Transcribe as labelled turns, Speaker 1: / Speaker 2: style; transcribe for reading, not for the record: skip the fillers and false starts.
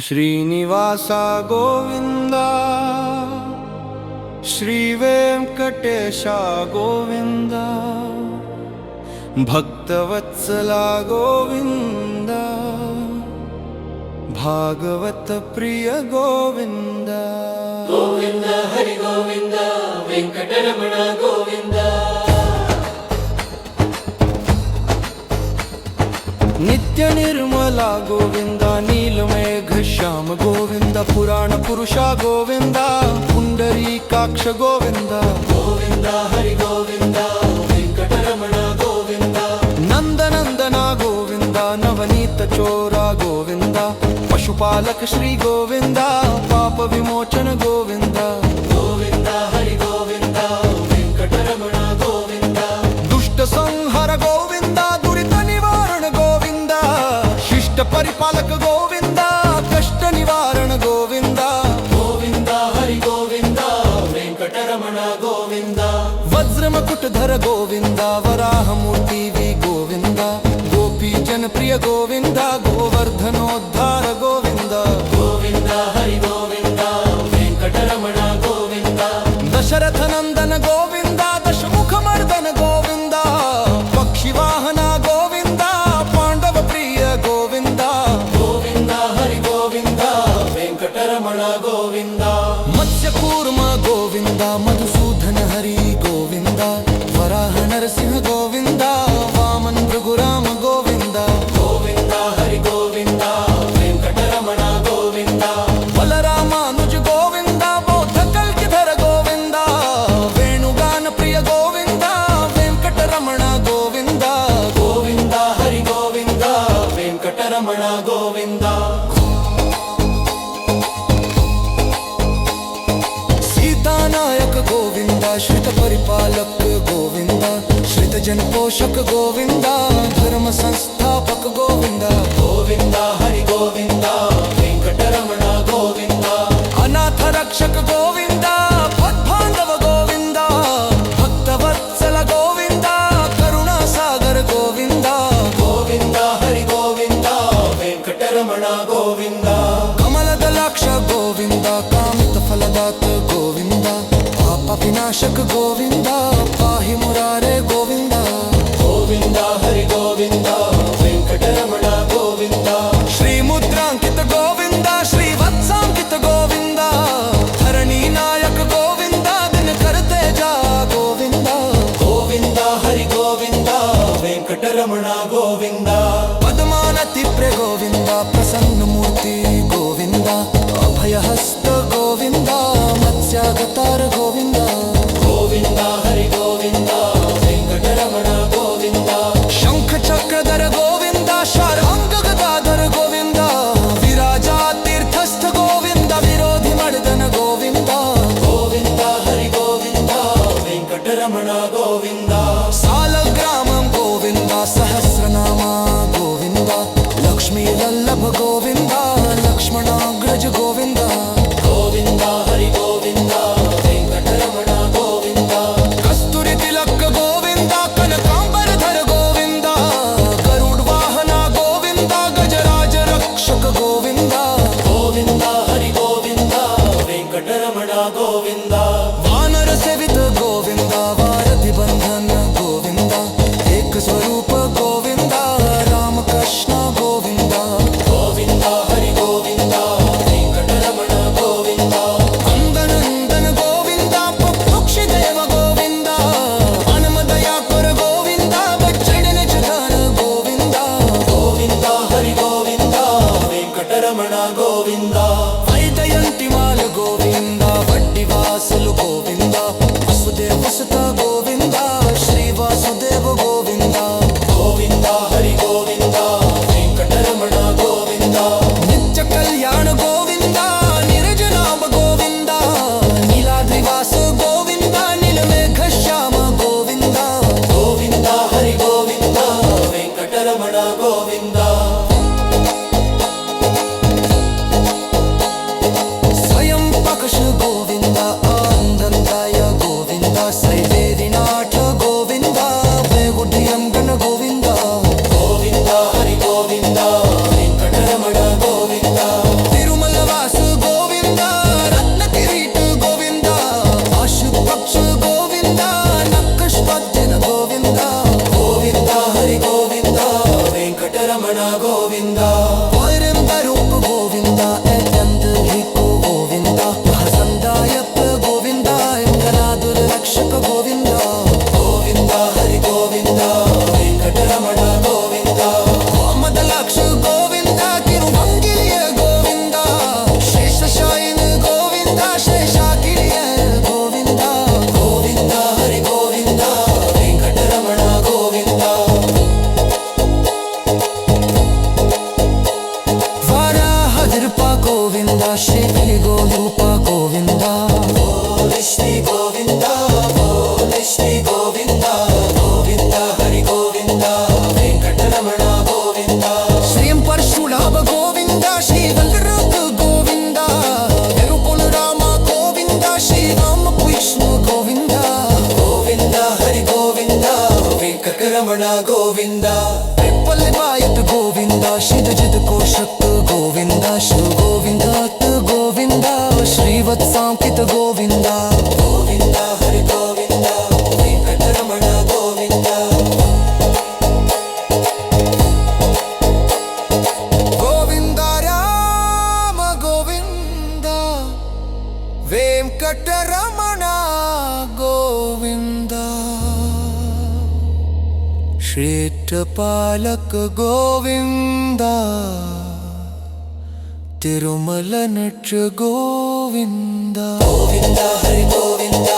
Speaker 1: ಶ್ರೀನಿವಾಸ ಗೋವಿಂದ ಶ್ರೀ ವೆಂಕಟೇಶ ಗೋವಿಂದ ಭಕ್ತವತ್ಸಲ ಗೋವಿಂದ ಭಾಗವತ ಪ್ರಿಯ ಗೋವಿಂದ
Speaker 2: ಗೋವಿಂದ ಹರಿ ಗೋವಿಂದ ವೆಂಕಟರಮಣ ಗೋವಿಂದ
Speaker 1: ನಿತ್ಯ ನಿರ್ಮಲ ಗೋವಿಂದ ನೀಲಮೇಘ ಶ್ಯಾಮ ಗೋವಿಂದ ಪುರಾಣ ಪುರುಷ ಗೋವಿಂದ ಪುಂಡರೀಕಾಕ್ಷ ಗೋವಿಂದ
Speaker 2: ಗೋವಿಂದ ಹರಿ ಗೋವಿಂದ ವೆಂಕಟರಮಣ ಗೋವಿಂದ
Speaker 1: ನಂದನಂದನ ಗೋವಿಂದ ನವನೀತ ಚೋರ ಗೋವಿಂದ ಪಶುಪಾಲಕ ಶ್ರೀ ಗೋವಿಂದ ಪಾಪ ವಿಮೋಚನ ಗೋವಿಂದ
Speaker 2: ಗೋವಿಂದ ಹರಿ ಗೋವಿಂದ ವೆಂಕಟರಮಣ ಗೋವಿಂದ
Speaker 1: ದುಷ್ಟ ಸಂಹಾರ ಗೋವಿಂದ ದುರಿತ ನಿವಾರಣ ಗೋವಿಂದ ಶಿಷ್ಟ ಪರಿಪಾಲಕ ಗೋವಿಂದ ಕಷ್ಟ ನಿವಾರಣ ಗೋವಿಂದ
Speaker 2: ಗೋವಿಂದ ಹರಿ ಗೋವಿಂದ ವೆಂಕಟರಮಣ ಗೋವಿಂದ
Speaker 1: ವಜ್ರಮಕುಟಧರ ಗೋವಿಂದ ವರಾಹ ಮೂರ್ತಿ ವಿ ಗೋವಿಂದ ಗೋಪಿ ಜನಪ್ರಿಯ ಗೋವಿಂದ ಗೋವರ್ಧನೋದ್ಧಾರ ಗೋವಿಂದ
Speaker 2: ಗೋವಿಂದ ಹರಿ ಗೋವಿಂದ ವೆಂಕಟರಮಣ ಗೋವಿಂದ
Speaker 1: ದಶರಥ ನಂದನ ಗೋವಿಂದ ದಶಮುಖ ಮರ್ದನ ಗೋವಿಂದ ಪಕ್ಷಿ ವಾಹನ ಗೋವಿಂದ ಪಾಂಡವ ಪ್ರಿಯ ಗೋವಿಂದ
Speaker 2: ಗೋವಿಂದ ಹರಿ ಗೋವಿಂದ ವೆಂಕಟರಮಣ ಗೋವಿಂದ
Speaker 1: ಮತ್ಸ್ಯ ಕೂರ್ಮ ಗೋವಿಂದ ಮಧುಸೂದನ ಹರಿ ಗೋವಿಂದ ವರಾಹ ನರಸಿಂಹ ಗೋವಿಂದ ವಾಮನ್ ಭೃಗುರಾಮ ಗೋವಿಂದ
Speaker 2: ಗೋವಿಂದ ಹರಿ ಗೋವಿಂದ ವೆಂಕಟರಮಣ ಗೋವಿಂದ
Speaker 1: ಬಲರಾಮಾನುಜ ಗೋವಿಂದ ಬೌದ್ಧ ಕಲ್ಕಿಧರ ಗೋವಿಂದ ವೇಣುಗಾನ ಪ್ರಿಯ ಗೋವಿಂದ ವೆಂಕಟರಮಣ ಗೋವಿಂದ
Speaker 2: ಗೋವಿಂದ ಹರಿ ಗೋವಿಂದ ವೆಂಕಟರಮಣ ಗೋವಿಂದ
Speaker 1: सीतानायक गोविंद श्रित परिपालक गोविंद श्रित जन पोषक गोविंद धर्म संस्थापक गोविंद
Speaker 2: ಗೋವಿಂದ ಹರಿ ಗೋವಿಂದ ವೆಂಕಟರಮಣ ಗೋವಿಂದ
Speaker 1: अनाथ रक्षक गोविंद पद्बांधव गोविंद भक्तवत्सल गोविंद करुणा सागर गोविंद
Speaker 2: ಗೋವಿಂದ ಹರಿ ಗೋವಿಂದ ವೆಂಕಟರಮಣ ಗೋವಿಂದ
Speaker 1: कमलदलाक्ष गोविंद कामित फलदात गोविंद पाप विनाशक गोविंद पाहि मुरारे गोविंद
Speaker 2: ಗೋವಿಂದ ಹರಿ ಗೋವಿಂದ ವೆಂಕಟರಮಣ ಗೋವಿಂದ
Speaker 1: श्री मुद्रांकित गोविंद श्री वत्सांकित गोविंद धरणी नायक गोविंद दिन करते जा गोविंद
Speaker 2: ಗೋವಿಂದ ಹರಿ ಗೋವಿಂದ ವೆಂಕಟರಮಣ ಗೋವಿಂದ
Speaker 1: पद्मानति प्रे गोविंद प्रसन्न मूर्ति गोविंद अभय हस्त गोविंद मत्स्यावतार गोविंद
Speaker 2: ಗೋವಿಂದ ಹರಿ ಗೋವಿಂದ ವೆಂಕಟರಮಣ ಗೋವಿಂದ
Speaker 1: शंख चक्रधर गोविंद शार्वांग गदाधर गोविंद विराजा तीर्थस्थ गोविंद विरोधि मर्दन गोविंद
Speaker 2: ಗೋವಿಂದ ಹರಿ ಗೋವಿಂದ ವೆಂಕಟರಮಣ ಗೋವಿಂದ
Speaker 1: सालग्रामं गोविंद सहस्रनाम गोविंद लक्ष्मी वल्लभ गोविंद लक्ष्मणाग्रज गोविंद
Speaker 2: ಗೋವಿಂದ ಹರಿ ಗೋವಿಂದ ವೆಂಕಟರಮಣ ಗೋವಿಂದ
Speaker 1: कस्तूरी तिलक गोविंद कनकांबरधर गोविंद गरुड़ वाहन गोविंद गजराज रक्षक गोविंद
Speaker 2: ಗೋವಿಂದ ಹರಿ ಗೋವಿಂದ ವೆಂಕಟರಮಣ ಗೋವಿಂದ
Speaker 1: वानर सेवित गोविंद वारधि बंधन गोविंद एक स्वरूप गोविंद राम कृष्ण गोविंद
Speaker 2: ಗೋವಿಂದ ಹರಿ ಗೋವಿಂದ ವೆಂಕಟರಮಣ ಗೋವಿಂದ
Speaker 1: अंदनंदन गोविंद पक्षी देव गोविंद अनमदयाकर गोविंद बच्चन चधर गोविंद
Speaker 2: ಗೋವಿಂದ ಹರಿ ಗೋವಿಂದ ವೆಂಕಟರಮಣ ಗೋವಿಂದ
Speaker 1: वैजयंती माल गोविंद वड्डी वासलु गोविंद वसुदेव सुत गोविंद श्री वासुदेव गोविंद
Speaker 2: ಗೋವಿಂದ ಹರಿ ಗೋವಿಂದ ವೆಂಕಟರಮಣ ಗೋವಿಂದ
Speaker 1: नित्य कल्याण गोविंद निर्जनाम गोविंद नीलाद्रिवास गोविंद नीलमेघ श्याम गोविंद
Speaker 2: ಗೋವಿಂದ ಹರಿ ಗೋವಿಂದ ವೆಂಕಟರಮಣ ಗೋವಿಂದ
Speaker 1: स्वयं प्रकाश गोविंद आनंददाय गोविंद सैवेद గోవింద శ్రీ గోరూప గోవింద
Speaker 2: శ్రీ గోవింద శ్రీ గోవింద గోవింద హరి గోవింద వెంకటరమణ గోవింద
Speaker 1: శ్రీం పరశురామ గోవింద శ్రీ వల్లరామ గోవింద తిరుపతి రామ గోవింద శ్రీరామ విష్ణు గోవింద
Speaker 2: గోవింద హరి గోవింద వెంకటరమణ గోవింద
Speaker 1: पिपलवायत गोविंद शिवजित कोशक गोविंद शिव गोविंद गोविंद श्रीवत्सांकित गोविंद
Speaker 2: గోవింద హరి గోవింద వెంకటరమణ గోవింద
Speaker 1: गोविंद राम गोविंद वेंकटरमण गोविंद క్షేత్రపాలక గోవింద తిరుమల నట్ర గోవింద
Speaker 2: గోవింద హరి గోవింద